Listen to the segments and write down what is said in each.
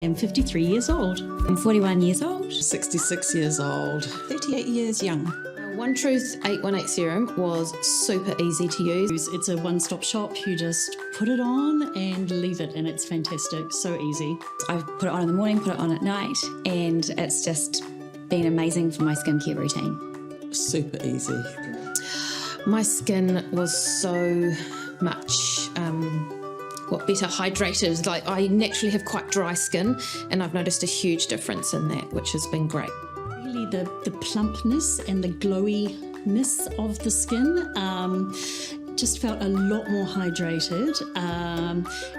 I'm 53 years old. I'm 41 years old. 66 years old. 38 years young. One Truth 818 Serum was super easy to use. It's a one-stop shop. You just put it on and leave it, and it's fantastic. So easy. I put it on in the morning, put it on at night, and it's just been amazing for my skincare routine. Super easy. My skin was so much better hydrated. Like, I naturally have quite dry skin, and I've noticed a huge difference in that, which has been great. Really, the plumpness and the glowiness of the skin just felt a lot more hydrated.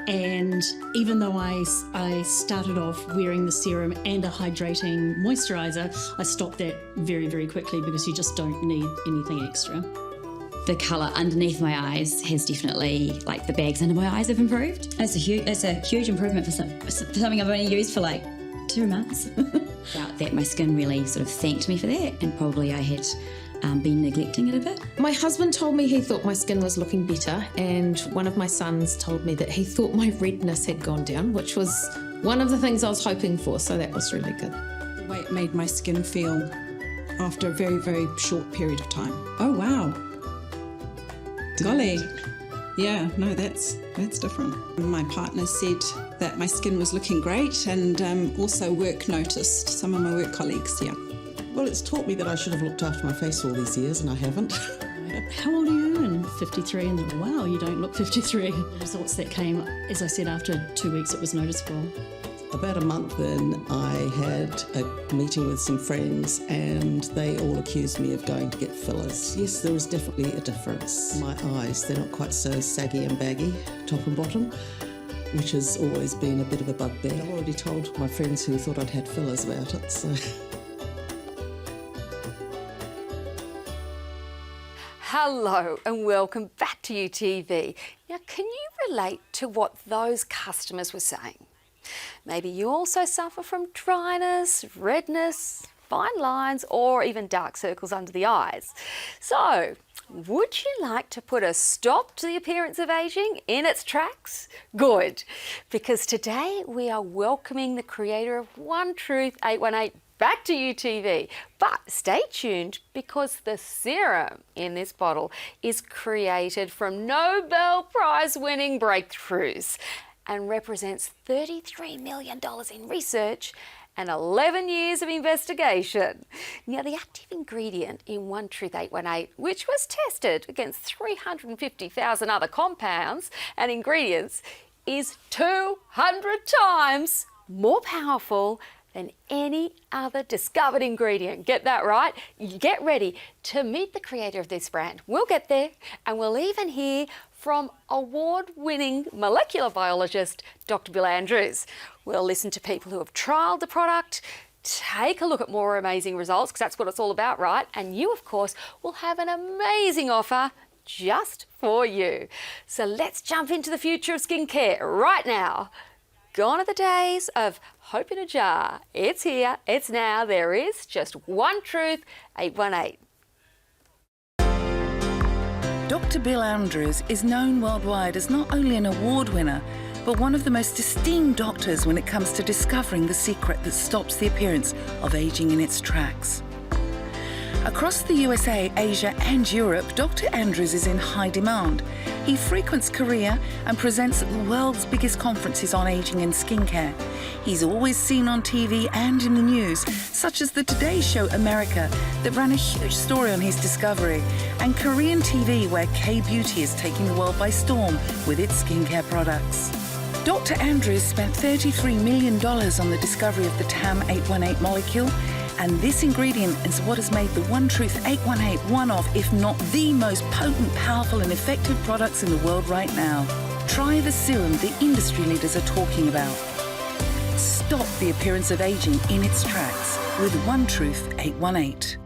And even though I started off wearing the serum and a hydrating moisturiser, I stopped that very, very quickly because you just don't need anything extra. The colour underneath my eyes has definitely, like, the bags under my eyes have improved. It's a huge improvement for something I've only used for like 2 months. Felt that my skin really sort of thanked me for that, and probably I had been neglecting it a bit. My husband told me he thought my skin was looking better, and one of my sons told me that he thought my redness had gone down, which was one of the things I was hoping for, so that was really good. The way it made my skin feel after a very, very short period of time. Oh, wow. Golly. Yeah, no, that's different. My partner said that my skin was looking great, and also work noticed, some of my work colleagues, yeah. Well, it's taught me that I should have looked after my face all these years, and I haven't. How old are you? And 53, and then, wow, you don't look 53. The results that came, as I said, after 2 weeks, it was noticeable. About a month in, I had a meeting with some friends, and they all accused me of going to get fillers. Yes, there is definitely a difference. My eyes, they're not quite so saggy and baggy, top and bottom, which has always been a bit of a bugbear. I've already told my friends who thought I'd had fillers about it, so... Hello and welcome back to YOUTV. Now, can you relate to what those customers were saying? Maybe you also suffer from dryness, redness, fine lines, or even dark circles under the eyes. So, would you like to put a stop to the appearance of ageing in its tracks? Good, because today we are welcoming the creator of One Truth 818 back to YOUTV. But stay tuned, because the serum in this bottle is created from Nobel Prize winning breakthroughs and represents $33 million in research and 11 years of investigation. Now, the active ingredient in One Truth 818, which was tested against 350,000 other compounds and ingredients, is 200 times more powerful than any other discovered ingredient. Get that right? Get ready to meet the creator of this brand. We'll get there, and we'll even hear from award-winning molecular biologist, Dr. Bill Andrews. We'll listen to people who have trialled the product, take a look at more amazing results, because that's what it's all about, right? And you, of course, will have an amazing offer just for you. So let's jump into the future of skincare right now. Gone are the days of hope in a jar. It's here, it's now. There is just One Truth 818. Dr. Bill Andrews is known worldwide as not only an award winner, but one of the most esteemed doctors when it comes to discovering the secret that stops the appearance of aging in its tracks. Across the USA, Asia and Europe, Dr. Andrews is in high demand. He frequents Korea and presents at the world's biggest conferences on aging and skincare. He's always seen on TV and in the news, such as the Today Show America that ran a huge story on his discovery, and Korean TV, where K-Beauty is taking the world by storm with its skincare products. Dr. Andrews spent $33 million on the discovery of the TAM 818 molecule, and this ingredient is what has made the One Truth 818 one of, if not the most potent, powerful and effective products in the world right now. Try the serum the industry leaders are talking about. Stop the appearance of aging in its tracks with One Truth 818.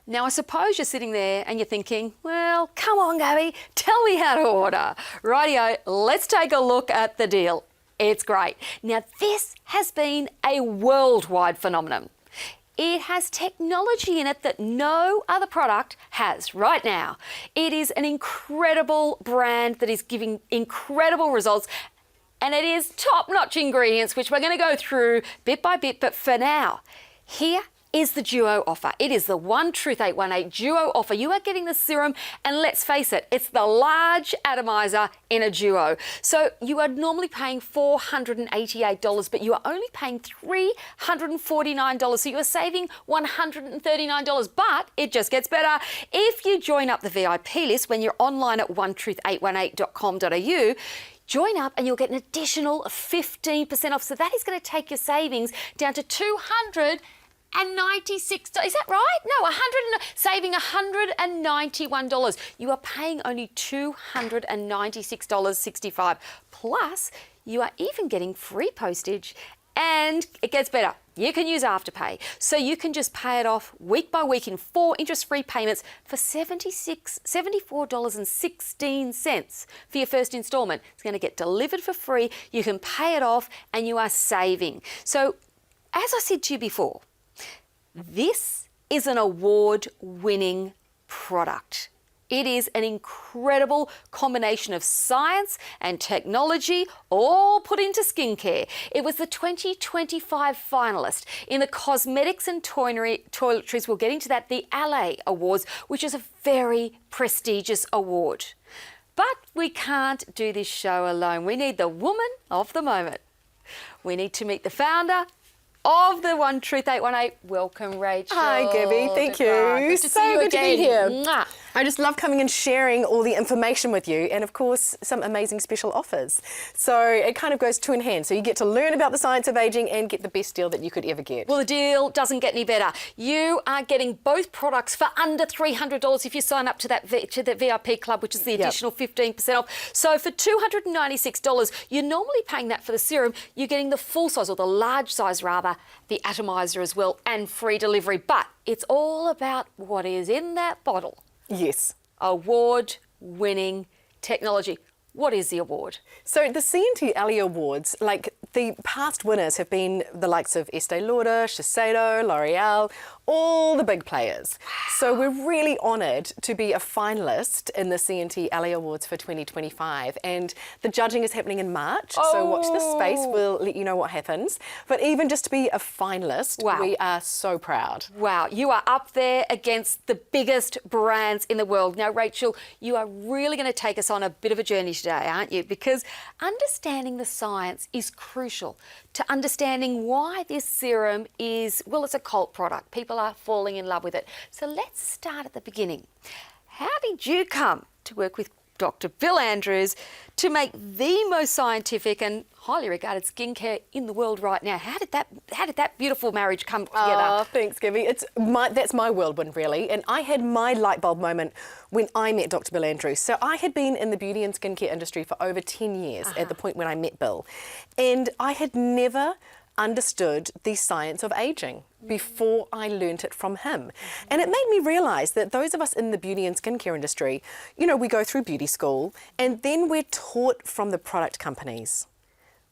Now, I suppose you're sitting there and you're thinking, well, come on, Gabby, tell me how to order. Rightio, let's take a look at the deal. It's great. Now, this has been a worldwide phenomenon. It has technology in it that no other product has right now. It is an incredible brand that is giving incredible results, and it is top-notch ingredients, which we're going to go through bit by bit. But for now, here is the duo offer. It is the One Truth 818 duo offer. You are getting the serum, and let's face it, it's the large atomizer in a duo. So you are normally paying $488, but you are only paying $349. So you are saving $139, but it just gets better. If you join up the VIP list when you're online at onetruth818.com.au, join up and you'll get an additional 15% off. So that is going to take your savings down to $296. Is that right? No, saving $191. You are paying only $296.65. Plus, you are even getting free postage, and it gets better. You can use Afterpay, so you can just pay it off week by week in 4 interest-free payments for $74.16 for your first instalment. It's going to get delivered for free. You can pay it off, and you are saving. So, as I said to you before, this is an award-winning product. It is an incredible combination of science and technology all put into skincare. It was the 2025 finalist in the Cosmetics and Toiletries, we'll get into that, the LA Awards, which is a very prestigious award. But we can't do this show alone. We need the woman of the moment. We need to meet the founder of the One Truth 818. Welcome, Rachel. Hi, Gibby. Thank you. Good to see you good again. to be here. Mwah. I just love coming and sharing all the information with you, and of course, some amazing special offers. So it kind of goes two in hand. So you get to learn about the science of aging and get the best deal that you could ever get. Well, the deal doesn't get any better. You are getting both products for under $300 if you sign up to that to the VIP club, which is the additional 15% off. So for $296, you're normally paying that for the serum. You're getting the full size, or the large size rather, the atomizer as well, and free delivery. But it's all about what is in that bottle. Yes. Award-winning technology. What is the award? So the CNT Alley Awards, like the past winners have been the likes of Estee Lauder, Shiseido, L'Oreal, all the big players. So we're really honoured to be a finalist in the CNT Alley Awards for 2025, and the judging is happening in March, so watch this space, we'll let you know what happens. But even just to be a finalist, we are so proud. Wow, you are up there against the biggest brands in the world. Now, Rachel, you are really going to take us on a bit of a journey today, aren't you? Because understanding the science is crucial to understanding why this serum is, well, it's a cult product. People are falling in love with it. So let's start at the beginning. How did you come to work with Dr. Bill Andrews to make the most scientific and highly regarded skincare in the world right now? How did that beautiful marriage come together? Oh, thanks, Gibby. That's my whirlwind, really. And I had my light bulb moment when I met Dr. Bill Andrews. So I had been in the beauty and skincare industry for over 10 years at the point when I met Bill. And I had never understood the science of aging before I learnt it from him. And it made me realise that those of us in the beauty and skincare industry, you know, we go through beauty school and then we're taught from the product companies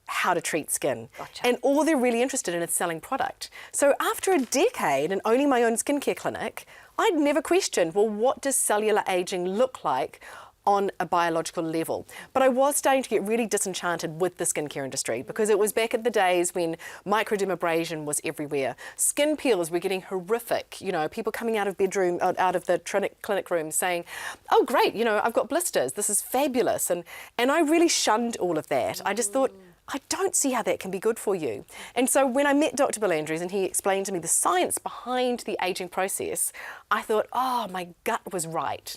how to treat skin. And all they're really interested in is selling product. So after a decade and owning my own skincare clinic, I'd never questioned, well, what does cellular aging look like on a biological level? But I was starting to get really disenchanted with the skincare industry, because it was back at the days when microdermabrasion was everywhere. Skin peels were getting horrific. You know, people coming out of the clinic room saying, oh great, you know, I've got blisters, this is fabulous. And I really shunned all of that. I just thought, I don't see how that can be good for you. And so when I met Dr. Bill Andrews and he explained to me the science behind the aging process, I thought, oh, my gut was right.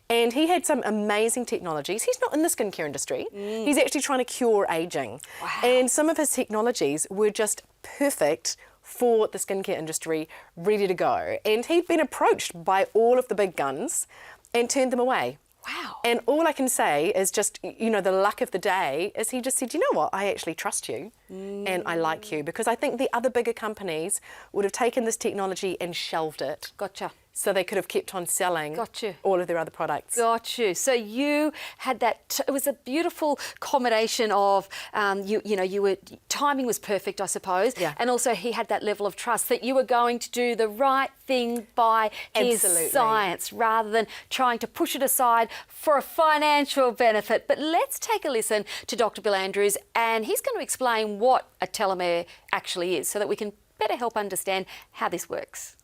And he had some amazing technologies. He's not in the skincare industry. He's actually trying to cure aging. And some of his technologies were just perfect for the skincare industry, ready to go. And he'd been approached by all of the big guns and turned them away. Wow. And all I can say is just, you know, the luck of the day is he just said, you know what, I actually trust you. and I like you, because I think the other bigger companies would have taken this technology and shelved it. Gotcha. So they could have kept on selling Gotcha. all of their other products. Got you. So you had that. It was a beautiful combination of, timing was perfect, I suppose. Yeah. And also he had that level of trust that you were going to do the right thing by his Absolutely. science, rather than trying to push it aside for a financial benefit. But let's take a listen to Dr. Bill Andrews, and he's going to explain what a telomere actually is, so that we can better help understand how this works.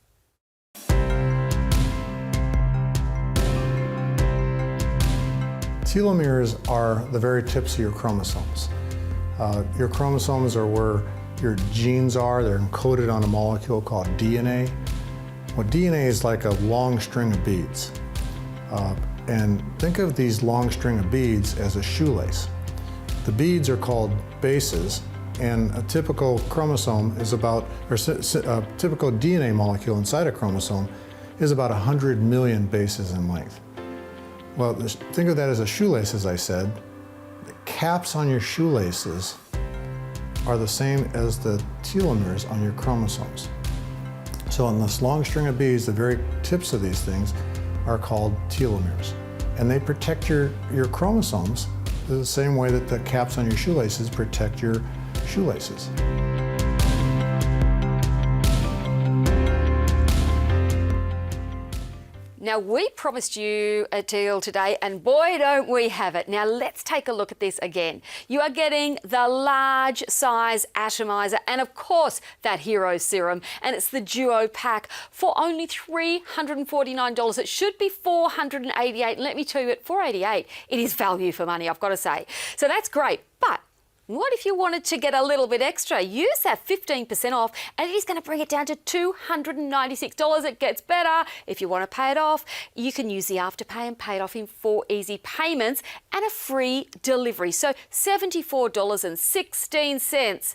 Telomeres are the very tips of your chromosomes. Your chromosomes are where your genes are. They're encoded on a molecule called DNA. Well, DNA is like a long string of beads. And think of these long string of beads as a shoelace. The beads are called bases, and a typical chromosome is about, or a typical DNA molecule inside a chromosome is about 100 million bases in length. Well, think of that as a shoelace, as I said. The caps on your shoelaces are the same as the telomeres on your chromosomes. So on this long string of beads, the very tips of these things are called telomeres. And they protect your chromosomes the same way that the caps on your shoelaces protect your shoelaces. Now, we promised you a deal today, and boy, don't we have it. Now, let's take a look at this again. You are getting the large size Atomiser and, of course, that Hero Serum, and it's the Duo Pack for only $349. It should be $488, and let me tell you, at $488, it is value for money, I've got to say. So that's great, but what if you wanted to get a little bit extra? Use that 15% off, and it is going to bring it down to $296. It gets better. If you want to pay it off, you can use the Afterpay and pay it off in 4 easy payments and a free delivery. So $74.16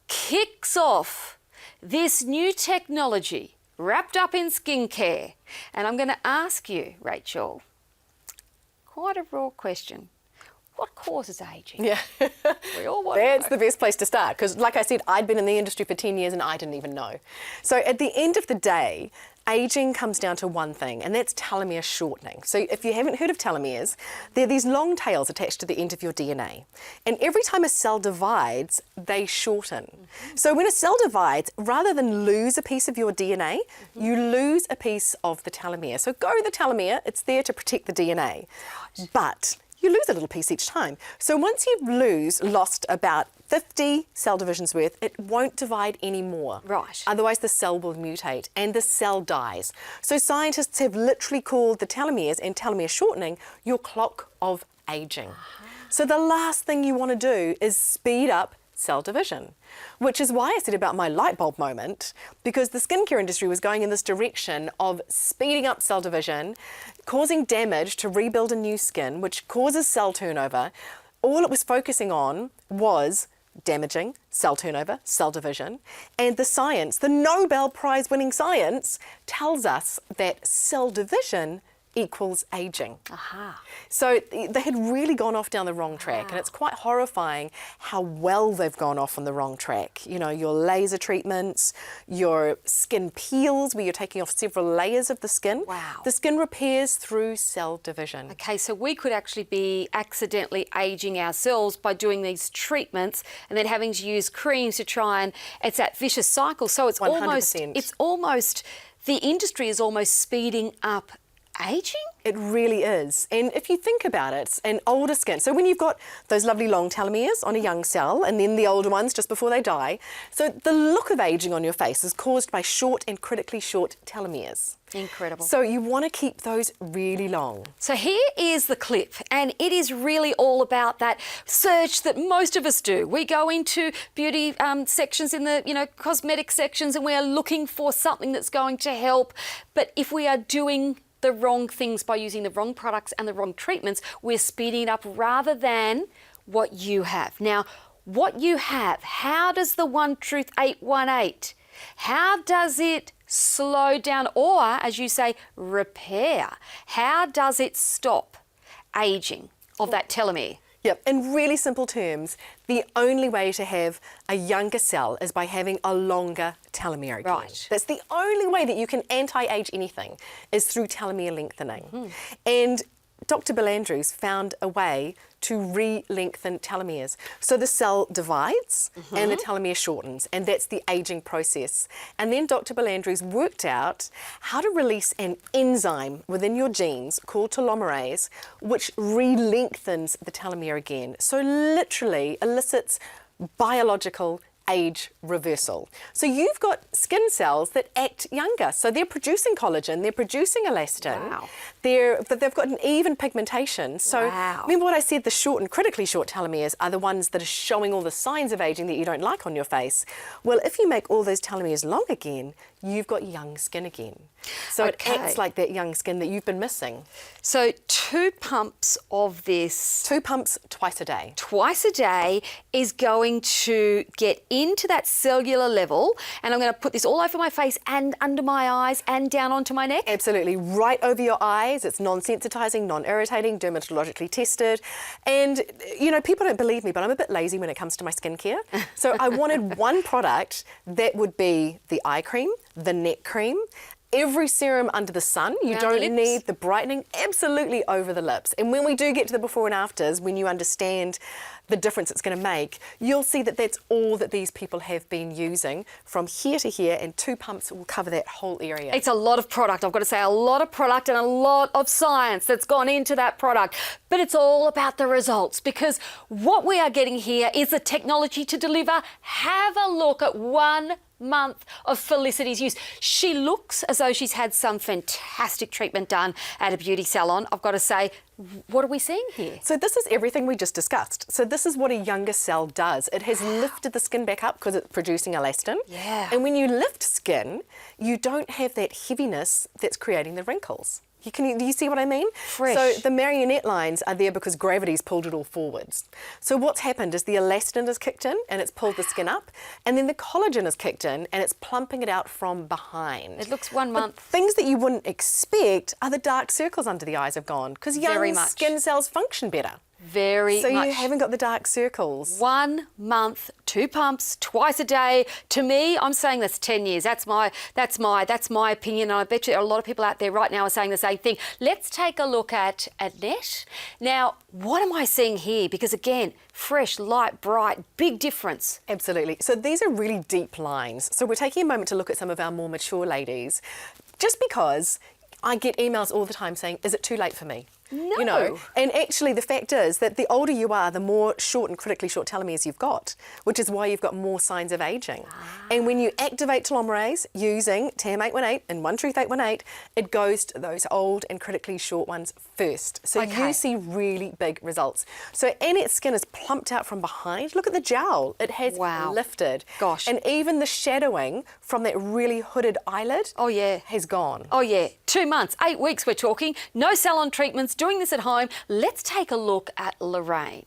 kicks off this new technology wrapped up in skincare. And I'm going to ask you, Rachel, quite a raw question. What causes ageing? Yeah. We all want to That's know. the best place to start, because like I said, I'd been in the industry for 10 years and I didn't even know. So at the end of the day, ageing comes down to one thing, and that's telomere shortening. So if you haven't heard of telomeres, they're these long tails attached to the end of your DNA. And every time a cell divides, they shorten. So when a cell divides, rather than lose a piece of your DNA, you lose a piece of the telomere. So go the telomere, it's there to protect the DNA. But you lose a little piece each time. So once you've lost about 50 cell divisions worth, it won't divide anymore. Right. Otherwise the cell will mutate and the cell dies. So scientists have literally called the telomeres and telomere shortening your clock of aging. So the last thing you want to do is speed up cell division, which is why I said about my light bulb moment, because the skincare industry was going in this direction of speeding up cell division, causing damage to rebuild a new skin, which causes cell turnover. All it was focusing on was damaging cell turnover, cell division, and the science, the Nobel Prize winning science, tells us that cell division equals aging. Aha. So they had really gone off down the wrong track, and it's quite horrifying how well they've gone off on the wrong track. You know, your laser treatments, your skin peels where you're taking off several layers of the skin. Wow. The skin repairs through cell division. Okay, so we could actually be accidentally aging ourselves by doing these treatments and then having to use creams to try and, it's that vicious cycle. So it's 100%. almost, the industry is almost speeding up aging? It really is. And if you think about it, an older skin, so when you've got those lovely long telomeres on a young cell and then the older ones just before they die, so the look of aging on your face is caused by short and critically short telomeres. Incredible. So you want to keep those really long. So here is the clip, and it is really all about that search that most of us do. We go into beauty sections in the, cosmetic sections, and we are looking for something that's going to help. But if we are doing the wrong things by using the wrong products and the wrong treatments, we're speeding it up rather than what you have. Now, what you have, how does the One Truth 818, how does it slow down, or as you say, repair? How does it stop aging of that telomere? Yep, in really simple terms, the only way to have a younger cell is by having a longer telomere again. Right. That's the only way that you can anti-age anything, is through telomere lengthening. And Dr. Bill Andrews found a way to re-lengthen telomeres. So the cell divides and the telomere shortens, and that's the aging process. And then Dr. Bill Andrews worked out how to release an enzyme within your genes called telomerase, which re-lengthens the telomere again. So literally elicits biological age reversal. So you've got skin cells that act younger. So they're producing collagen, they're producing elastin, Wow. but they've got an even pigmentation. So Wow. remember what I said, the short and critically short telomeres are the ones that are showing all the signs of aging that you don't like on your face. Well, if you make all those telomeres long again, you've got young skin again. So it acts like that young skin that you've been missing. So 2 pumps of this 2 pumps twice a day. twice a day is going to get into that cellular level, and I'm going to put this all over my face and under my eyes and down onto my neck. Absolutely, right over your eyes. It's non-sensitizing, non-irritating, dermatologically tested. And, you know, people don't believe me, but I'm a bit lazy when it comes to my skincare. So I wanted one product that would be the eye cream, the neck cream, every serum under the sun. You Around the don't lips? need the brightening, absolutely over the lips. And when we do get to the before and afters, when you understand the difference it's going to make, you'll see that that's all that these people have been using from here to here, and 2 pumps will cover that whole area. It's a lot of product. I've got to say, a lot of product and a lot of science that's gone into that product. But it's all about the results, because what we are getting here is the technology to deliver. Have a look at 1 month of Felicity's use. She looks as though she's had some fantastic treatment done at a beauty salon. I've got to say, what are we seeing here? So this is everything we just discussed. So this is what a younger cell does. It has lifted the skin back up because it's producing elastin. Yeah. And when you lift skin, you don't have that heaviness that's creating the wrinkles. Do you see what I mean? Fresh. So the marionette lines are there because gravity's pulled it all forwards. So what's happened is the elastin has kicked in and it's pulled the skin up, and then the collagen has kicked in and it's plumping it out from behind. It looks 1 But month. things that you wouldn't expect are the dark circles under the eyes have gone, because Very young much. skin cells function better. Very So much. you haven't got the dark circles. 1 month, 2 pumps, twice a day. To me, I'm saying that's 10 years. That's my opinion. And I bet you there are a lot of people out there right now are saying the same thing. Let's take a look at Annette. Now, what am I seeing here? Because again, fresh, light, bright, big difference. Absolutely. So these are really deep lines. So we're taking a moment to look at some of our more mature ladies, just because I get emails all the time saying, is it too late for me? No. You know, and actually the fact is that the older you are, the more short and critically short telomeres you've got, which is why you've got more signs of aging. And when you activate telomerase using TAM 818 and One Truth 818, it goes to those old and critically short ones first. So you see really big results. So Annette's skin is plumped out from behind. Look at the jowl. It has lifted. Gosh. And even the shadowing from that really hooded eyelid has gone. Oh yeah, 2 months, 8 weeks we're talking, no salon treatments, doing this at home. Let's take a look at Lorraine.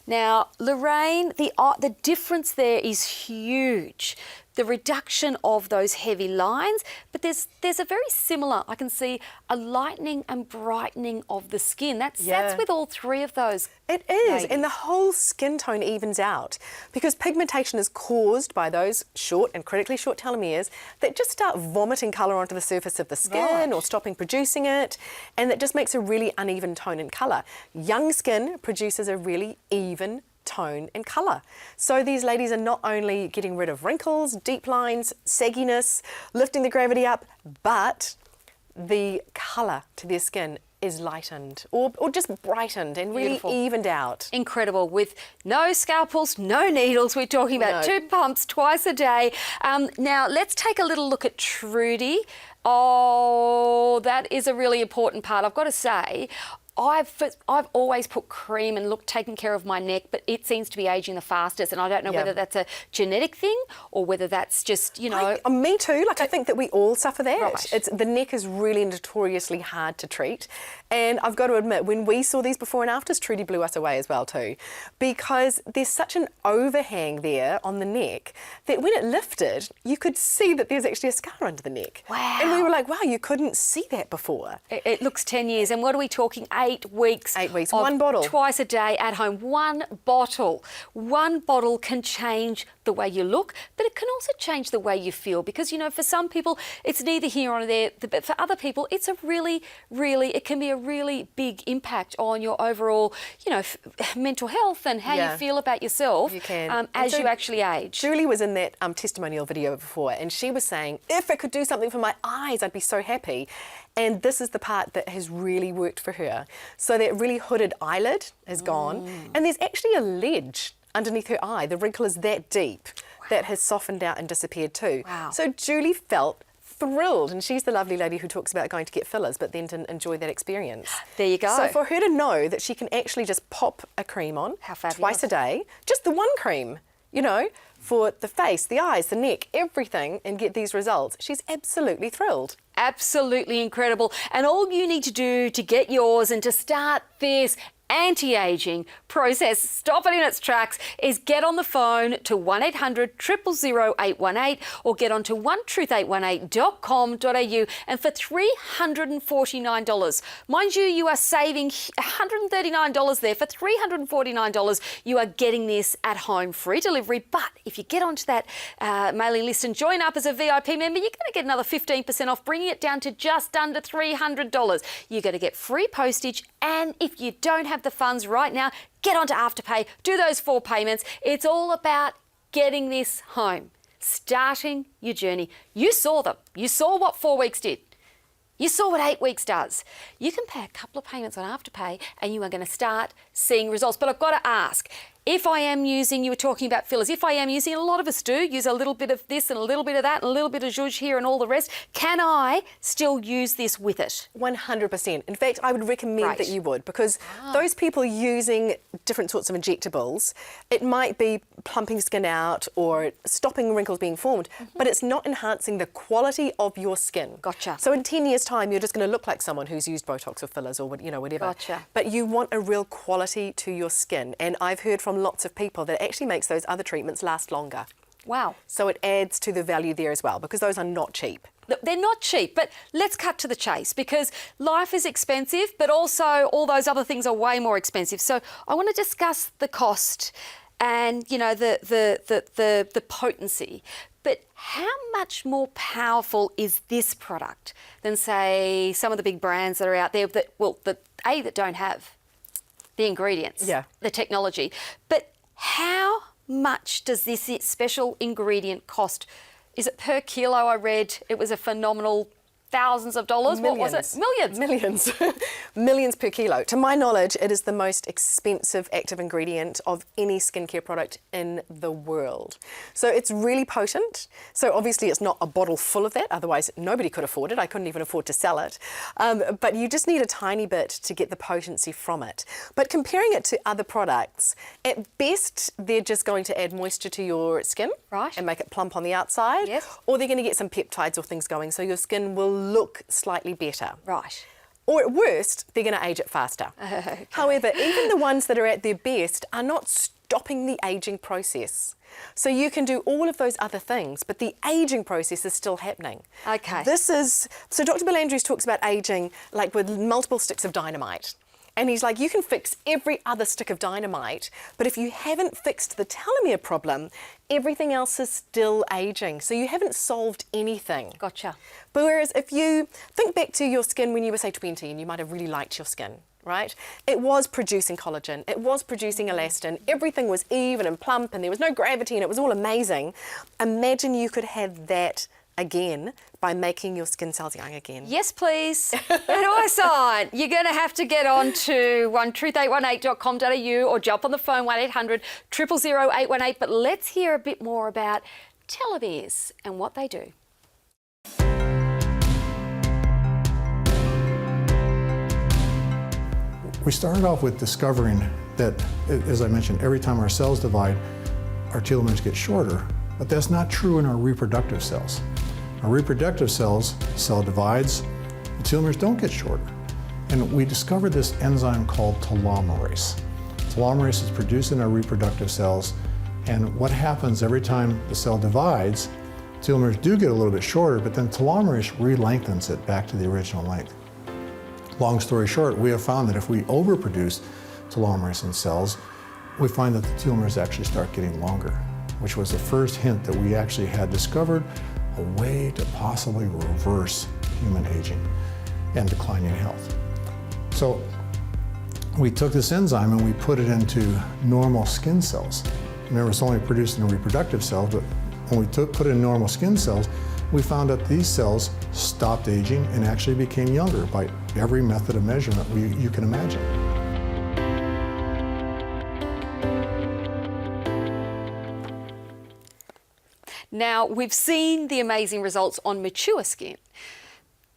Now, Lorraine, the difference there is huge. The reduction of those heavy lines, but there's a very similar, I can see a lightening and brightening of the skin. That's with all 3 of those. It is, and the whole skin tone evens out, because pigmentation is caused by those short and critically short telomeres that just start vomiting colour onto the surface of the skin or stopping producing it, and that just makes a really uneven tone and colour. Young skin produces a really even tone and colour. So these ladies are not only getting rid of wrinkles, deep lines, sagginess, lifting the gravity up, but the colour to their skin is lightened or just brightened and really evened out. Incredible, with no scalpels, no needles. We're talking about 2 pumps twice a day. Now, let's take a little look at Trudy. Oh, that is a really important part. I've got to say, I've always put cream and taken care of my neck, but it seems to be aging the fastest, and I don't know whether that's a genetic thing or whether that's just, you know... me too. Like, I think that we all suffer that. Right. The neck is really notoriously hard to treat, and I've got to admit, when we saw these before and afters, Trudy blew us away as well too, because there's such an overhang there on the neck that when it lifted, you could see that there's actually a scar under the neck. Wow. And we were like, wow, you couldn't see that before. It looks 10 years, and what are we talking? 8 weeks. 8 weeks, of one bottle. Twice a day at home, one bottle. One bottle can change the way you look, but it can also change the way you feel, because, you know, for some people, it's neither here or there, but for other people, it's a really, it can be a really big impact on your overall, you know, mental health and how you feel about yourself as you actually age. Julie was in that testimonial video before, and she was saying, if it could do something for my eyes, I'd be so happy. And this is the part that has really worked for her. So that really hooded eyelid is gone, and there's actually a ledge underneath her eye. The wrinkle is that deep that has softened out and disappeared too. Wow. So Julie felt thrilled, and she's the lovely lady who talks about going to get fillers but then didn't enjoy that experience. There you go. So for her to know that she can actually just pop a cream on twice a day, just the one cream, you know, for the face, the eyes, the neck, everything, and get these results, she's absolutely thrilled. Absolutely incredible. And all you need to do to get yours and to start this anti-aging process, stop it in its tracks, is get on the phone to 1-800-000-818 or get onto onetruth818.com.au, and for $349, mind you, you are saving $139 there. For $349, you are getting this at home, free delivery. But if you get onto that mailing list and join up as a VIP member, you're going to get another 15% off, bringing it down to just under $300. You're going to get free postage, and if you don't have the funds right now, get onto Afterpay, do those 4 payments. It's all about getting this home, starting your journey. You saw them. You saw what 4 weeks did. You saw what 8 weeks does. You can pay a couple of payments on Afterpay and you are going to start seeing results. But I've got to ask, if I am using, you were talking about fillers, if I am using, a lot of us do, use a little bit of this and a little bit of that and a little bit of zhuzh here and all the rest, can I still use this with it? 100%. In fact, I would recommend that you would, because those people using different sorts of injectables, it might be plumping skin out or stopping wrinkles being formed, but it's not enhancing the quality of your skin. Gotcha. So in 10 years' time, you're just going to look like someone who's used Botox or fillers or, you know, whatever. Gotcha. But you want a real quality to your skin, and I've heard from lots of people that it actually makes those other treatments last longer. Wow. So it adds to the value there as well, because those are not cheap. They're not cheap, but let's cut to the chase, because life is expensive, but also all those other things are way more expensive. So I want to discuss the cost and, you know, the potency. But how much more powerful is this product than, say, some of the big brands that are out there that don't have the ingredients, the technology? But how much does this special ingredient cost? Is it per kilo? I read it was a phenomenal thousands of dollars. Millions. What was it? Millions. Millions. Millions per kilo. To my knowledge, it is the most expensive active ingredient of any skincare product in the world. So it's really potent. So obviously it's not a bottle full of that, otherwise nobody could afford it. I couldn't even afford to sell it. But you just need a tiny bit to get the potency from it. But comparing it to other products, at best they're just going to add moisture to your skin and make it plump on the outside. Or they're going to get some peptides or things going, so your skin will look slightly better. Right. Or at worst, they're going to age it faster. However, even the ones that are at their best are not stopping the aging process. So you can do all of those other things, but the aging process is still happening. Okay. So Dr. Bill Andrews talks about aging like with multiple sticks of dynamite. And he's like, you can fix every other stick of dynamite, but if you haven't fixed the telomere problem, everything else is still aging. So you haven't solved anything. Gotcha. But whereas if you think back to your skin when you were, say, 20, and you might have really liked your skin, right? It was producing collagen, it was producing elastin, everything was even and plump, and there was no gravity, and it was all amazing. Imagine you could have that again by making your skin cells young again. Yes, please. Where do I sign? You're going to have to get on to onetruth818.com.au or jump on the phone 1-800-000-818. But let's hear a bit more about telomeres and what they do. We started off with discovering that, as I mentioned, every time our cells divide, our telomeres get shorter, but that's not true in our reproductive cells. Our reproductive cells, the cell divides, the telomeres don't get shorter. And we discovered this enzyme called telomerase. Telomerase is produced in our reproductive cells, and what happens every time the cell divides, telomeres do get a little bit shorter, but then telomerase re-lengthens it back to the original length. Long story short, we have found that if we overproduce telomerase in cells, we find that the telomeres actually start getting longer, which was the first hint that we actually had discovered a way to possibly reverse human aging and declining health. So we took this enzyme and we put it into normal skin cells. Remember, it's only produced in reproductive cells, but when we put it in normal skin cells, we found that these cells stopped aging and actually became younger by every method of measurement you can imagine. Now, we've seen the amazing results on mature skin,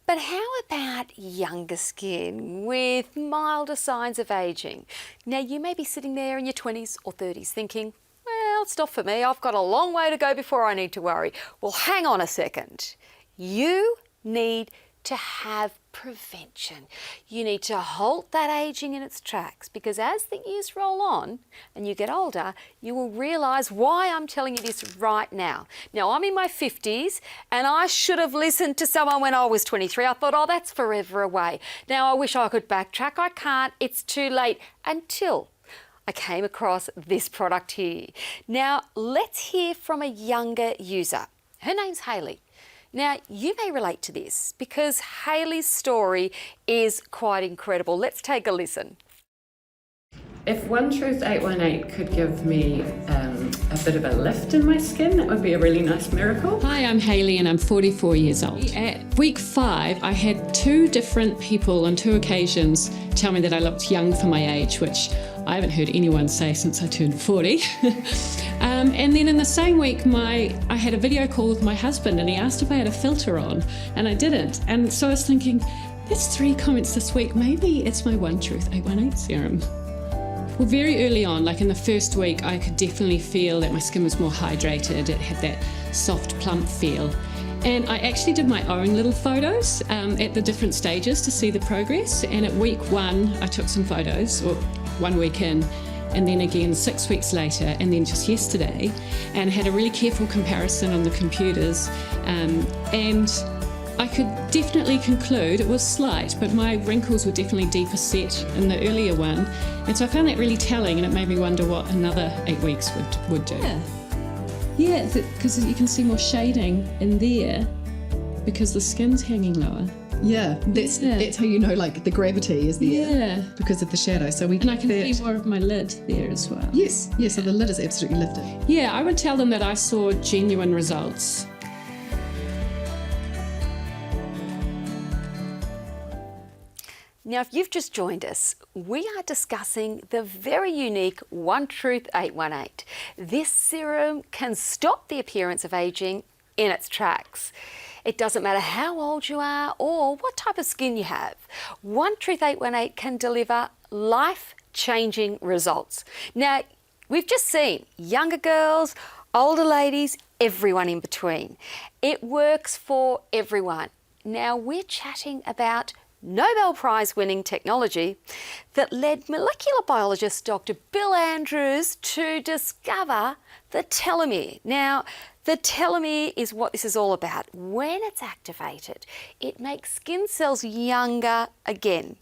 but how about younger skin with milder signs of ageing? Now, you may be sitting there in your 20s or 30s thinking, well, it's not for me, I've got a long way to go before I need to worry. Well, hang on a second. You need to have prevention. You need to halt that ageing in its tracks, because as the years roll on and you get older, you will realise why I'm telling you this right now. Now, I'm in my 50s and I should have listened to someone when I was 23. I thought, oh, that's forever away. Now, I wish I could backtrack. I can't. It's too late. Until I came across this product here. Now, let's hear from a younger user. Her name's Hayley. Now, you may relate to this because Hayley's story is quite incredible. Let's take a listen. If One Truth 818 could give me a bit of a lift in my skin, that would be a really nice miracle. Hi, I'm Hayley and I'm 44 years old. At week 5, I had 2 different people on 2 occasions tell me that I looked young for my age, which I haven't heard anyone say since I turned 40. And then in the same week, I had a video call with my husband and he asked if I had a filter on, and I didn't. And so I was thinking, that's 3 comments this week. Maybe it's my One Truth 818 serum. Well, very early on, like in the first week, I could definitely feel that my skin was more hydrated. It had that soft, plump feel. And I actually did my own little photos at the different stages to see the progress. And at week 1, I took some photos, or 1 week in, and then again 6 weeks later, and then just yesterday, and had a really careful comparison on the computers. And I could definitely conclude it was slight, but my wrinkles were definitely deeper set in the earlier one. And so I found that really telling, and it made me wonder what another 8 weeks would do. Yeah, because you can see more shading in there because the skin's hanging lower. Yeah, that's how you know, like, the gravity is there. Yeah. Because of the shadow. So And I can see more of my lid there as well. Yes, so the lid is absolutely lifted. Yeah, I would tell them that I saw genuine results. Now, if you've just joined us, we are discussing the very unique One Truth 818. This serum can stop the appearance of ageing in its tracks. It doesn't matter how old you are or what type of skin you have. One Truth 818 can deliver life-changing results. Now, we've just seen younger girls, older ladies, everyone in between. It works for everyone. Now, we're chatting about Nobel Prize winning technology that led molecular biologist Dr. Bill Andrews to discover the telomere. Now, the telomere is what this is all about. When it's activated, it makes skin cells younger again.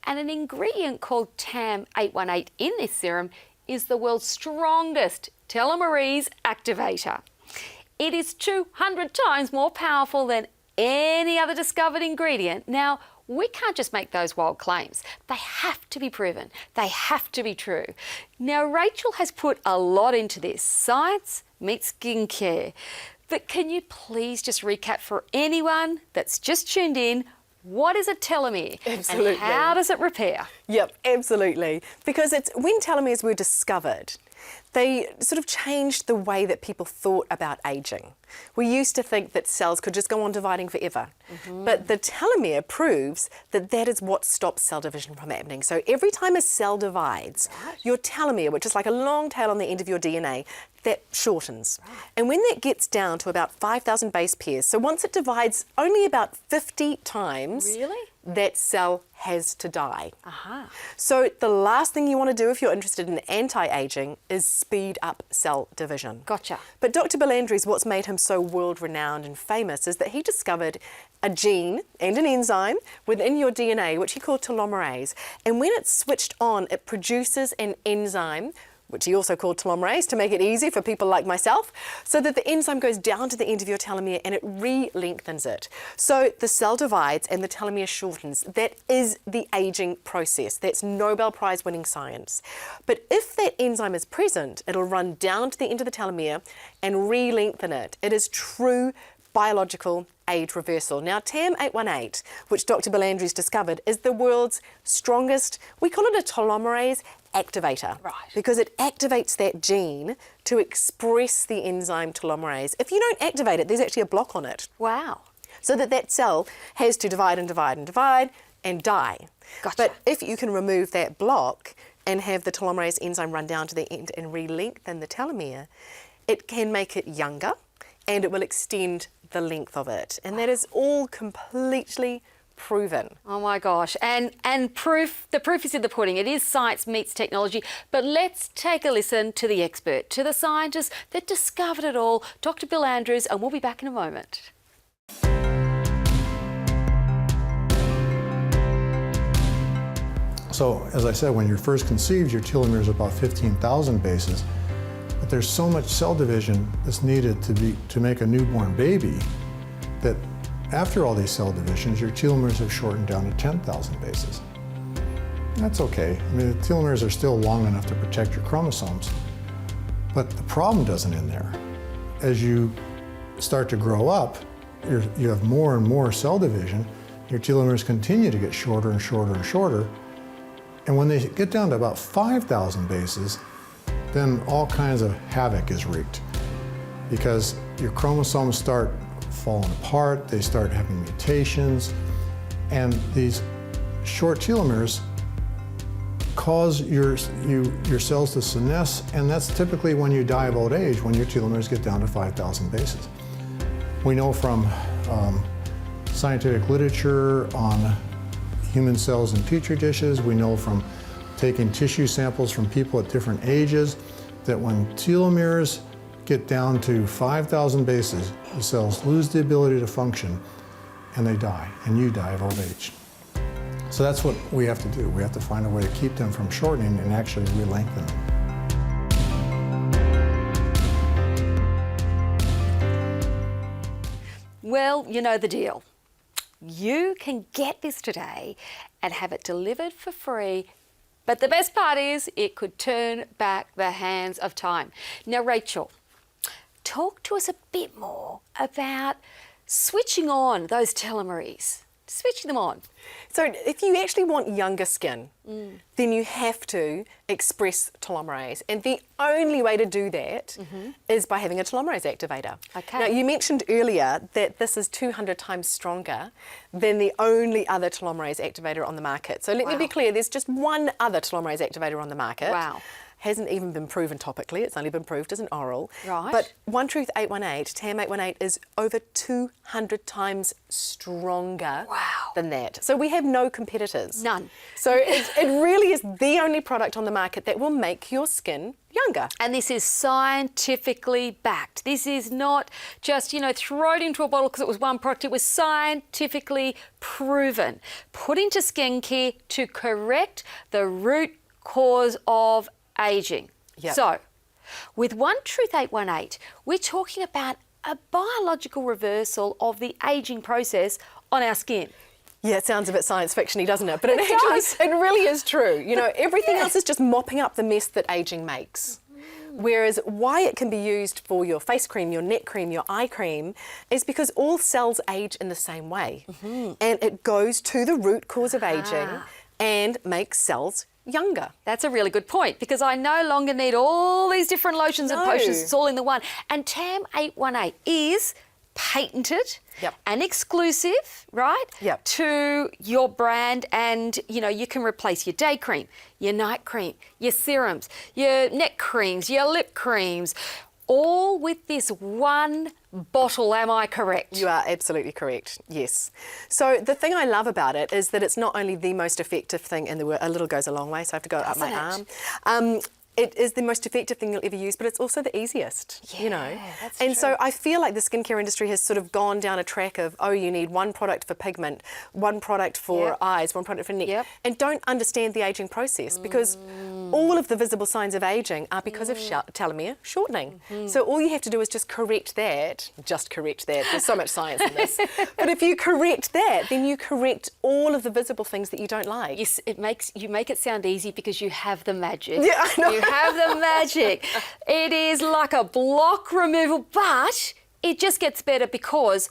And an ingredient called TAM818 in this serum is the world's strongest telomerase activator. It is 200 times more powerful than any other discovered ingredient. Now, we can't just make those wild claims. They have to be proven. They have to be true. Now, Rachel has put a lot into this. Science meets skincare. But can you please just recap for anyone that's just tuned in, what is a telomere? Absolutely. And how does it repair? Yep, absolutely. Because it's when telomeres were discovered, they sort of changed the way that people thought about ageing. We used to think that cells could just go on dividing forever. But the telomere proves that that is what stops cell division from happening. So every time a cell divides, your telomere, which is like a long tail on the end of your DNA, that shortens. And when that gets down to about 5,000 base pairs, so once it divides only about 50 times, that cell has to die. So the last thing you want to do if you're interested in anti-aging is speed up cell division. Gotcha. But Dr. Bill Andrews, what's made him so world-renowned and famous is that he discovered a gene and an enzyme within your DNA, which he called telomerase. And when it's switched on, it produces an enzyme, which he also called telomerase, to make it easy for people like myself, so that the enzyme goes down to the end of your telomere and it re-lengthens it. So the cell divides and the telomere shortens. That is the aging process. That's Nobel Prize winning science. But if that enzyme is present, it'll run down to the end of the telomere and re-lengthen it. It is true biological age reversal. Now, TAM818, which Dr. Bill Andrews discovered, is the world's strongest, we call it a telomerase activator. Right. Because it activates that gene to express the enzyme telomerase. If you don't activate it, there's actually a block on it. Wow. So that cell has to divide and divide and divide and die. Gotcha. But if you can remove that block and have the telomerase enzyme run down to the end and re-lengthen the telomere, it can make it younger and it will extend the length of it. And that is all completely proven. Oh my gosh, and the proof is in the pudding. It is science meets technology, but let's take a listen to the expert, to the scientist that discovered it all, Dr. Bill Andrews, and we'll be back in a moment. So, as I said, when you're first conceived, your telomere is about 15,000 bases. But there's so much cell division that's needed to make a newborn baby that after all these cell divisions, your telomeres have shortened down to 10,000 bases. That's okay. I mean, the telomeres are still long enough to protect your chromosomes. But the problem doesn't end there. As you start to grow up, you have more and more cell division. Your telomeres continue to get shorter and shorter and shorter. And when they get down to about 5,000 bases, then all kinds of havoc is wreaked because your chromosomes start falling apart, they start having mutations, and these short telomeres cause your cells to senesce, and that's typically when you die of old age, when your telomeres get down to 5,000 bases. We know from scientific literature on human cells in petri dishes, we know from taking tissue samples from people at different ages, that when telomeres get down to 5,000 bases, the cells lose the ability to function and they die, and you die of old age. So that's what we have to do. We have to find a way to keep them from shortening and actually re-lengthen them. Well, you know the deal. You can get this today and have it delivered for free. But the best part is it could turn back the hands of time. Now, Rachel, talk to us a bit more about switching on those telomeres, switching them on. So if you actually want younger skin, then you have to express telomerase. And the only way to do that is by having a telomerase activator. Okay. Now, you mentioned earlier that this is 200 times stronger than the only other telomerase activator on the market. So let me be clear, there's just one other telomerase activator on the market. Wow. Hasn't even been proven topically, it's only been proved as an oral. Right. But One Truth 818, TAM818 is over 200 times stronger than that. So we have no competitors. None. So it really is the only product on the market that will make your skin younger. And this is scientifically backed. This is not just, throw it into a bottle because it was one product. It was scientifically proven. Put into skincare to correct the root cause of aging. Yep. So, with One Truth 818, we're talking about a biological reversal of the aging process on our skin. Yeah, it sounds a bit science fiction-y, doesn't it? But it does. actually, it really is true. Everything else is just mopping up the mess that aging makes. Whereas why it can be used for your face cream, your neck cream, your eye cream, is because all cells age in the same way. And it goes to the root cause of aging and makes cells younger. That's a really good point, because I no longer need all these different lotions and potions. It's all in the one. And TAM818 is patented and exclusive, right? To your brand, and you can replace your day cream, your night cream, your serums, your neck creams, your lip creams, all with this one bottle. Am I correct? You are absolutely correct, yes. So the thing I love about it is that it's not only the most effective thing in the world, a little goes a long way, so I have to go up my arm. it is the most effective thing you'll ever use, but it's also the easiest, you know. That's and true. so I feel like the skincare industry has sort of gone down a track of, oh, you need one product for pigment, one product for eyes, one product for neck, and don't understand the aging process, because all of the visible signs of aging are because of telomere shortening. So all you have to do is just correct that. There's so much science in this. But if you correct that, then you correct all of the visible things that you don't like. Yes, you make it sound easy because you have the magic. Yeah, I know. You have the magic. It is like a block removal, but it just gets better because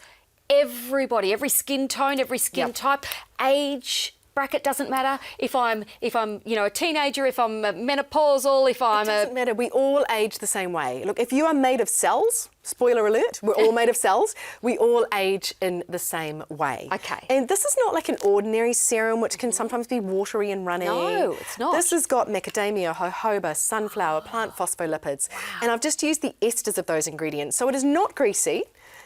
everybody, every skin tone, every skin type, age bracket doesn't matter. If I'm a teenager, if I'm menopausal, if I'm It doesn't matter. We all age the same way. Look, if you are made of cells, spoiler alert, we're all made of cells, we all age in the same way. Okay. And this is not like an ordinary serum, which can sometimes be watery and runny. No, it's not. This has got macadamia, jojoba, sunflower, plant phospholipids. And I've just used the esters of those ingredients. So it is not greasy.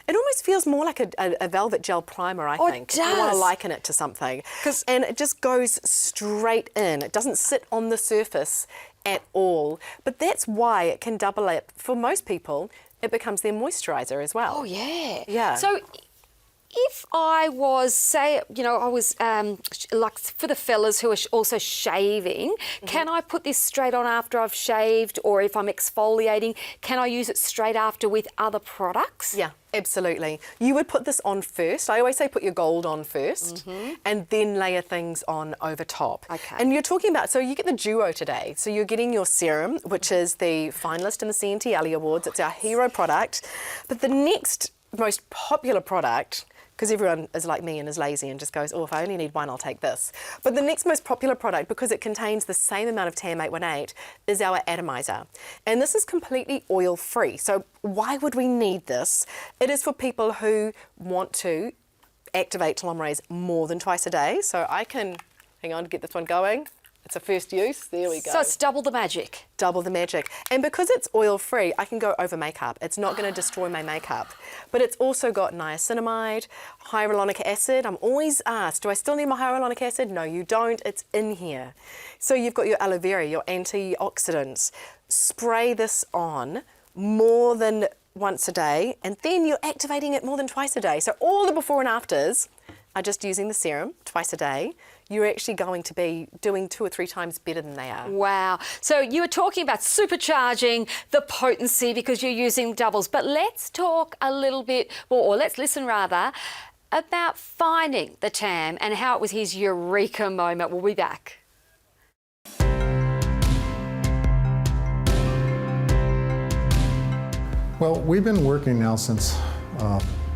It almost feels more like a velvet gel primer, I think. It does. If you want to liken it to something. And it just goes straight in. It doesn't sit on the surface at all. But that's why it can double up. For most people, it becomes their moisturiser as well. Oh, yeah. Yeah. So if I was, say, I was like for the fellas who are also shaving, can I put this straight on after I've shaved, or if I'm exfoliating, can I use it straight after with other products? Yeah, absolutely. You would put this on first. I always say put your gold on first and then layer things on over top. Okay. And you're talking about, so you get the duo today. So you're getting your serum, which is the finalist in the CNT Alley Awards. It's our hero product. But the next most popular product, because everyone is like me and is lazy and just goes, oh, if I only need one, I'll take this. But the next most popular product, because it contains the same amount of TAM 818, is our Atomiser. And this is completely oil-free. So why would we need this? It is for people who want to activate telomerase more than twice a day. So I can, hang on to get this one going. It's a first use. There we go. So it's double the magic. Double the magic. And because it's oil-free, I can go over makeup. It's not going to destroy my makeup. But it's also got niacinamide, hyaluronic acid. I'm always asked, do I still need my hyaluronic acid? No, you don't. It's in here. So you've got your aloe vera, your antioxidants. Spray this on more than once a day, and then you're activating it more than twice a day. So all the before and afters are just using the serum twice a day. You're actually going to be doing 2 or 3 times better than they are. Wow. So you were talking about supercharging the potency because you're using doubles. But let's talk a little bit, or let's listen rather, about finding the TAM and how it was his eureka moment. We'll be back. Well, we've been working now since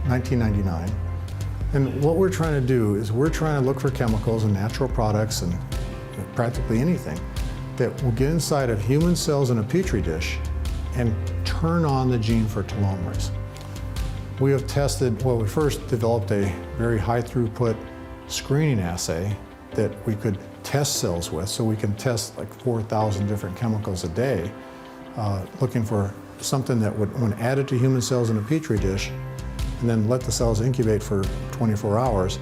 1999. And what we're trying to do is we're trying to look for chemicals and natural products and practically anything that will get inside of human cells in a petri dish and turn on the gene for telomerase. We have tested, well, we first developed a very high throughput screening assay that we could test cells with, so we can test like 4,000 different chemicals a day, looking for something that would, when added to human cells in a petri dish, and then let the cells incubate for 24 hours,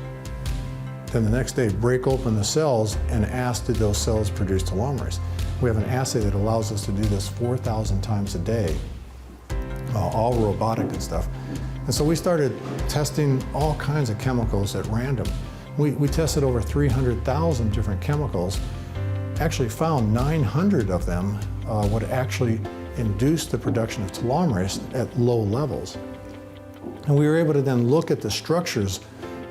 then the next day break open the cells and ask, did those cells produce telomerase? We have an assay that allows us to do this 4,000 times a day, all robotic and stuff. And so we started testing all kinds of chemicals at random. We tested over 300,000 different chemicals, actually found 900 of them would actually induce the production of telomerase at low levels. And we were able to then look at the structures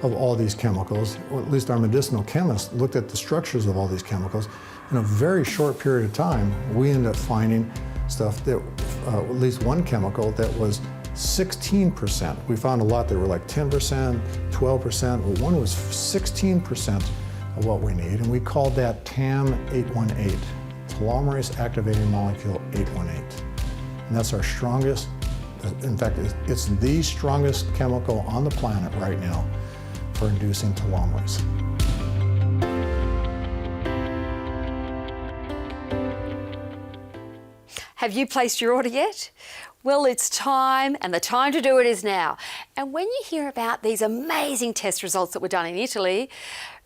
of all these chemicals, or at least our medicinal chemists looked at the structures of all these chemicals. In a very short period of time, we ended up finding stuff that, at least one chemical that was 16%. We found a lot that were like 10%, 12%, well, one was 16% of what we need, and we called that TAM 818, telomerase activating molecule 818. And that's our strongest, in fact, it's the strongest chemical on the planet right now for inducing telomerase. Have you placed your order yet? Well, it's time, and the time to do it is now. And when you hear about these amazing test results that were done in Italy,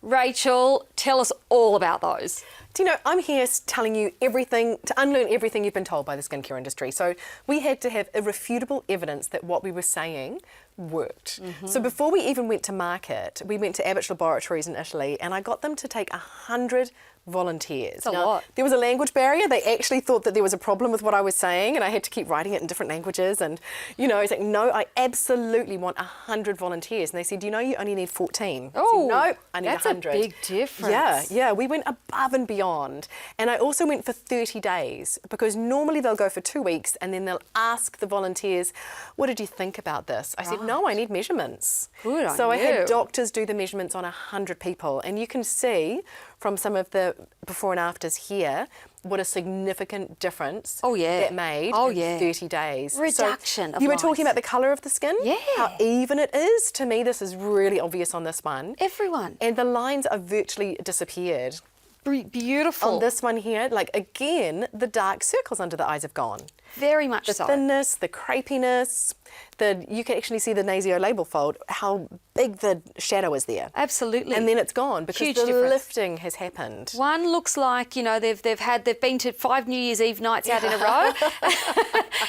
Rachel, tell us all about those. Do you know, I'm here telling you everything, to unlearn everything you've been told by the skincare industry. So we had to have irrefutable evidence that what we were saying worked. So before we even went to market, we went to Abbott Laboratories in Italy, and I got them to take 100 volunteers. That's a lot. There was a language barrier. They actually thought that there was a problem with what I was saying, and I had to keep writing it in different languages. And, you know, I was like, no, I absolutely want 100 volunteers. And they said, you know, you only need 14. Oh, no, I need 100. That's a big difference. Yeah, we went above and beyond. And I also went for 30 days, because normally they'll go for 2 weeks and then they'll ask the volunteers, what did you think about this? I said, no, I need measurements. Good on So I you. had doctors do the measurements on 100 people, and you can see from some of the before and afters here what a significant difference that made in 30 days. Reduction so of you were lines. talking about the colour of the skin? Yeah. How even it is. To me, this is really obvious on this one. Everyone. And the lines are virtually disappeared. Beautiful. On this one here, like again, the dark circles under the eyes have gone. Very much The so. thinness, the crepiness, you can actually see the nasolabial fold, how big the shadow is there. Absolutely. And then it's gone because Huge the difference. lifting has happened. One looks like, you know, they've been to 5 New Year's Eve nights out in a row,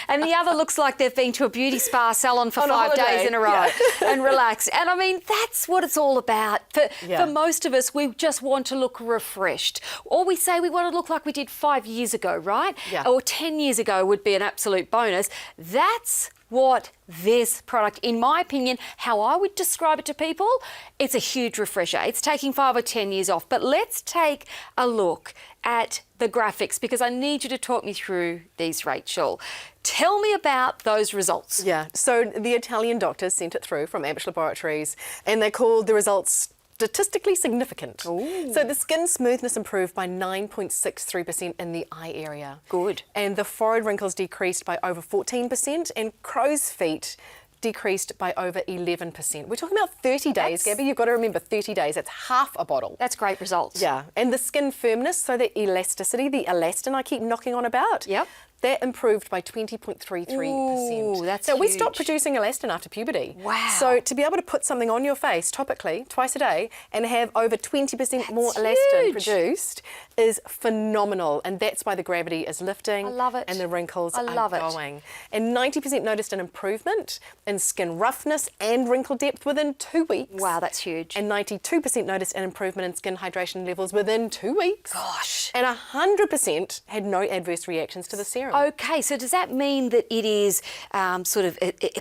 and the other looks like they've been to a beauty spa salon for On a 5 days holiday. in a row and relax. And I mean, that's what it's all about. For most of us, we just want to look refreshed, or we say we want to look like we did 5 years ago, right? Yeah. Or 10 years ago would be an absolute bonus. That's what this product, in my opinion, how I would describe it to people, it's a huge refresher. It's taking 5 or 10 years off. But let's take a look at the graphics, because I need you to talk me through these, Rachel. Tell me about those results. Yeah, so the Italian doctors sent it through from Abbott Laboratories, and they called the results statistically significant. Ooh. So the skin smoothness improved by 9.63% in the eye area. Good. And the forehead wrinkles decreased by over 14%, and crow's feet decreased by over 11%. We're talking about 30 days, Gabby. You've got to remember 30 days. That's half a bottle. That's great results. Yeah. And the skin firmness, so the elasticity, the elastin I keep knocking on about. Yep. That improved by 20.33%. Ooh, that's so we huge. stopped producing elastin after puberty. Wow. So to be able to put something on your face topically twice a day and have over 20% more elastin huge. produced is phenomenal. And that's why the gravity is lifting. I love it. And the wrinkles I love are it. going. And 90% noticed an improvement in skin roughness and wrinkle depth within 2 weeks. Wow, that's huge. And 92% noticed an improvement in skin hydration levels within 2 weeks. Gosh. And 100% had no adverse reactions to the serum. Okay, so does that mean that it is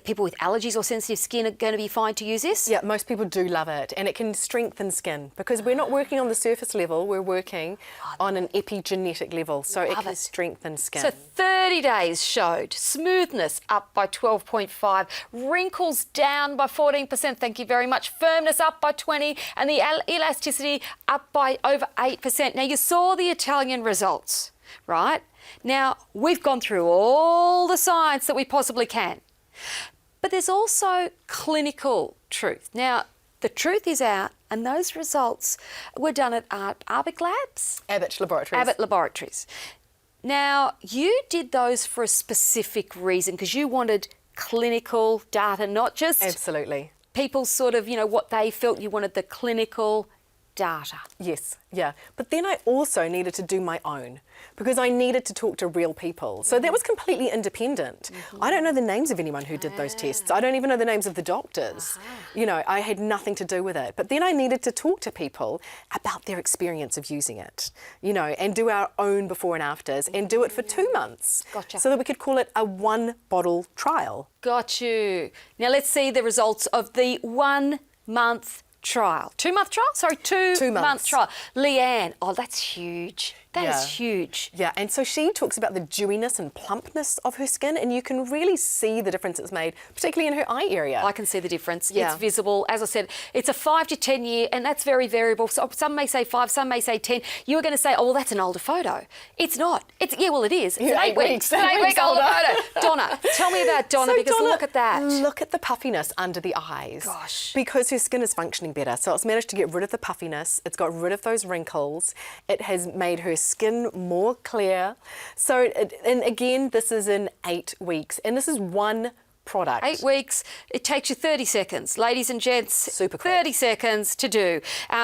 people with allergies or sensitive skin are going to be fine to use this? Yeah, most people do love it, and it can strengthen skin because we're not working on the surface level, we're working on an epigenetic level, so it can strengthen skin. So 30 days showed smoothness up by 12.5, wrinkles down by 14%, thank you very much, firmness up by 20, and the elasticity up by over 8%. Now you saw the Italian results, right? Now, we've gone through all the science that we possibly can, but there's also clinical truth. Now, the truth is out, and those results were done at Abbott Laboratories. Abbott Laboratories. Now, you did those for a specific reason, because you wanted clinical data, not just Absolutely. people's sort of, you know, what they felt. You wanted the clinical data. Yes, yeah. But then I also needed to do my own because I needed to talk to real people. So that was completely independent. I don't know the names of anyone who did those tests. I don't even know the names of the doctors. You know, I had nothing to do with it. But then I needed to talk to people about their experience of using it, you know, and do our own before and afters and do it for 2 months. Gotcha. So that we could call it a 1-bottle trial. Got you. Now let's see the results of the 1 month trial. 2 month trial? Sorry, 2 month months. trial. Leanne, oh, that's huge. That is huge. Yeah, and so she talks about the dewiness and plumpness of her skin, and you can really see the difference it's made, particularly in her eye area. I can see the difference. Yeah. It's visible. As I said, it's a 5 to 10 year, and that's very variable. So some may say 5, some may say 10. You're going to say, oh, well, that's an older photo. It's not. Yeah, well, it is. It's an 8 weeks. It's an 8 week older photo. Donna, tell me about Donna, So because Donna, look at that. Look at the puffiness under the eyes. Gosh. Because her skin is functioning better. So it's managed to get rid of the puffiness. It's got rid of those wrinkles. It has made her skin more clear. So, and again, this is in 8 weeks. And this is 1 product. 8 weeks, it takes you 30 seconds. Ladies and gents, Super quick. 30 seconds to do.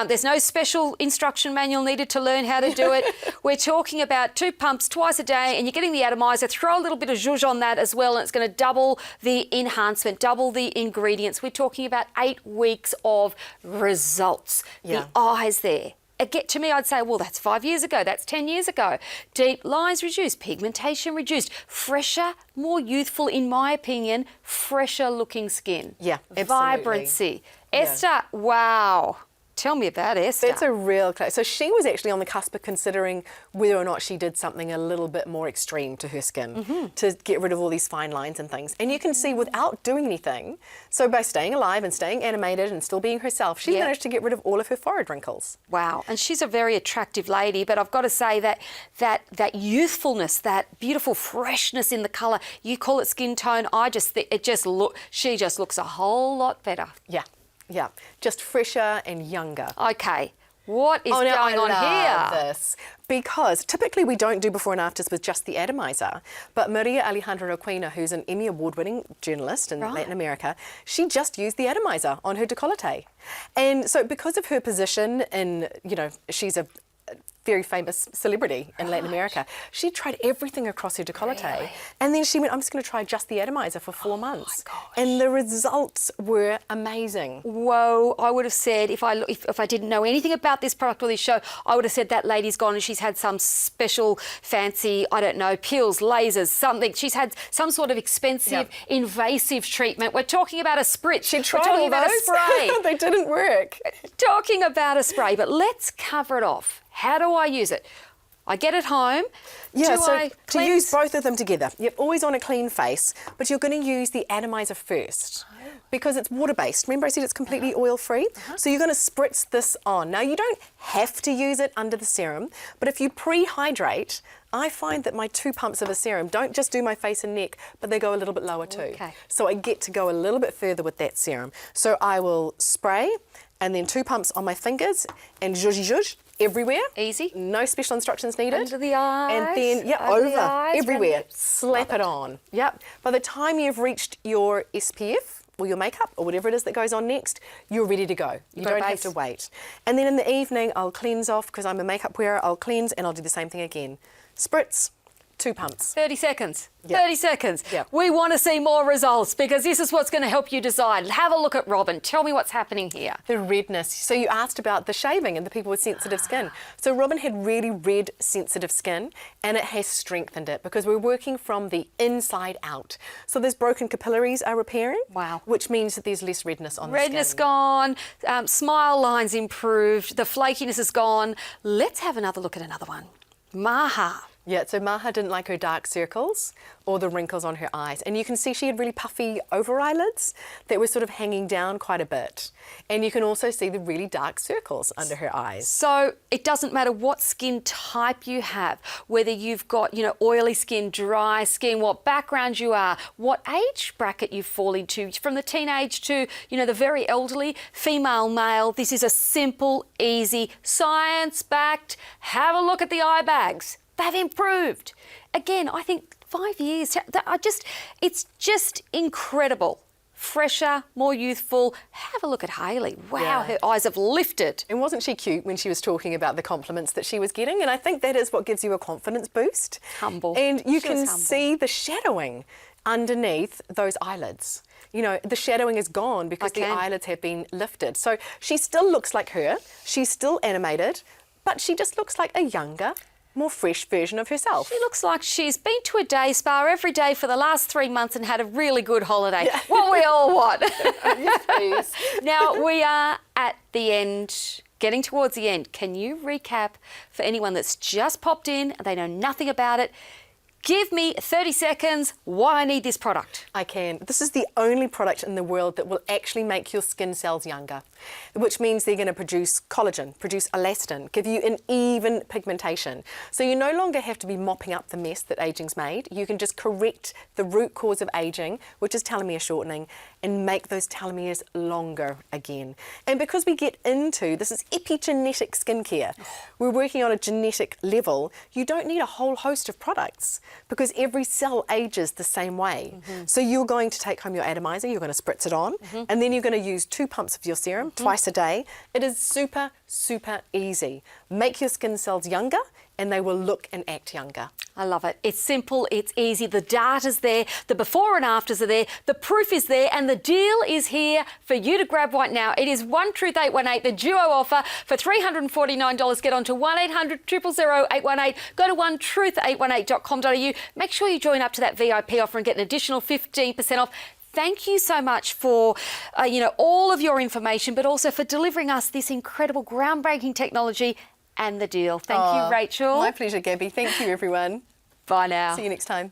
There's no special instruction manual needed to learn how to do it. We're talking about 2 pumps twice a day, and you're getting the atomizer. Throw a little bit of zhuzh on that as well, and it's going to double the enhancement, double the ingredients. We're talking about 8 weeks of results. Yeah. The eyes there. To me, I'd say, well, that's 5 years ago, that's 10 years ago. Deep lines reduced, pigmentation reduced, fresher, more youthful, in my opinion, fresher looking skin. Yeah, absolutely. Vibrancy. Esther, wow. Tell me about Esther. That's a real... So she was actually on the cusp of considering whether or not she did something a little bit more extreme to her skin to get rid of all these fine lines and things. And you can see without doing anything, so by staying alive and staying animated and still being herself, she managed to get rid of all of her forehead wrinkles. Wow. And she's a very attractive lady, but I've got to say that youthfulness, that beautiful freshness in the colour, you call it skin tone, I just think she just looks a whole lot better. Yeah. Yeah, just fresher and younger. Okay, what is going on here? This because typically we don't do before and afters with just the atomizer, but Maria Alejandra Aquina, who's an Emmy award-winning journalist in Latin America, she just used the atomizer on her décolleté. And so because of her position in, you know, she's a very famous celebrity in Latin America. She tried everything across her décolleté, and then she went, I'm just going to try just the atomizer for 4 months. And the results were amazing. Whoa, I would have said, if I didn't know anything about this product or this show, I would have said that lady's gone and she's had some special fancy, I don't know, pills, lasers, something. She's had some sort of expensive, invasive treatment. We're talking about a spritz. She tried We're talking all about those. a spray. They didn't work. Talking about a spray, but let's cover it off. How do I use it? I get it home. Yeah, so to use both of them together, you're always on a clean face, but you're going to use the atomizer first because it's water-based. Remember I said it's completely oil-free? So you're going to spritz this on. Now, you don't have to use it under the serum, but if you pre-hydrate, I find that my 2 pumps of a serum don't just do my face and neck, but they go a little bit lower too. Okay. So I get to go a little bit further with that serum. So I will spray and then 2 pumps on my fingers and zhuzh everywhere. Easy. No special instructions needed. Under the eyes. And then, over the eyes, everywhere. Slap it on. Yep. By the time you've reached your SPF or your makeup or whatever it is that goes on next, you're ready to go. You don't have to wait. And then in the evening, I'll cleanse off because I'm a makeup wearer. I'll cleanse and I'll do the same thing again. Spritz, 2 pumps. 30 seconds. Yep. 30 seconds. Yep. We want to see more results because this is what's going to help you decide. Have a look at Robin. Tell me what's happening here. The redness. So you asked about the shaving and the people with sensitive skin. So Robin had really red, sensitive skin, and it has strengthened it because we're working from the inside out. So those broken capillaries are repairing. Wow. Which means that there's less redness on the skin. Redness gone, smile lines improved, the flakiness is gone. Let's have another look at another one. Maha. Yeah, so Maha didn't like her dark circles or the wrinkles on her eyes. And you can see she had really puffy over eyelids that were sort of hanging down quite a bit. And you can also see the really dark circles under her eyes. So it doesn't matter what skin type you have, whether you've got, you know, oily skin, dry skin, what background you are, what age bracket you fall into, from the teenage to, you know, the very elderly, female, male. This is a simple, easy, science-backed, have a look at the eye bags. They've improved. Again, I think 5 years, it's just incredible. Fresher, more youthful. Have a look at Hayley. Wow, her eyes have lifted. And wasn't she cute when she was talking about the compliments that she was getting? And I think that is what gives you a confidence boost. Humble. And you can see the shadowing underneath those eyelids. You know, the shadowing is gone because the eyelids have been lifted. So she still looks like her. She's still animated, but she just looks like a younger, more fresh version of herself. She looks like she's been to a day spa every day for the last 3 months and had a really good holiday. Yeah. What we all want. Yes, please. Now, we are at the end, getting towards the end. Can you recap for anyone that's just popped in and they know nothing about it? Give me 30 seconds why I need this product. I can. This is the only product in the world that will actually make your skin cells younger, which means they're going to produce collagen, produce elastin, give you an even pigmentation. So you no longer have to be mopping up the mess that aging's made. You can just correct the root cause of aging, which is telomere shortening, and make those telomeres longer again. And because we get into, this is epigenetic skincare, we're working on a genetic level, you don't need a whole host of products. because every cell ages the same way. So you're going to take home your Atomiser, you're going to spritz it on, and then you're going to use 2 pumps of your serum twice a day. It is super, super easy. Make your skin cells younger and they will look and act younger. I love it. It's simple, it's easy, the data's there, the before and afters are there, the proof is there, and the deal is here for you to grab right now. It is One Truth 818, the duo offer for $349. Get on to 1-800-000-818. Go to onetruth818.com.au. Make sure you join up to that VIP offer and get an additional 15% off. Thank you so much for, all of your information, but also for delivering us this incredible, groundbreaking technology and the deal. Thank you, Rachel. My pleasure, Gabby. Thank you, everyone. Bye now. See you next time.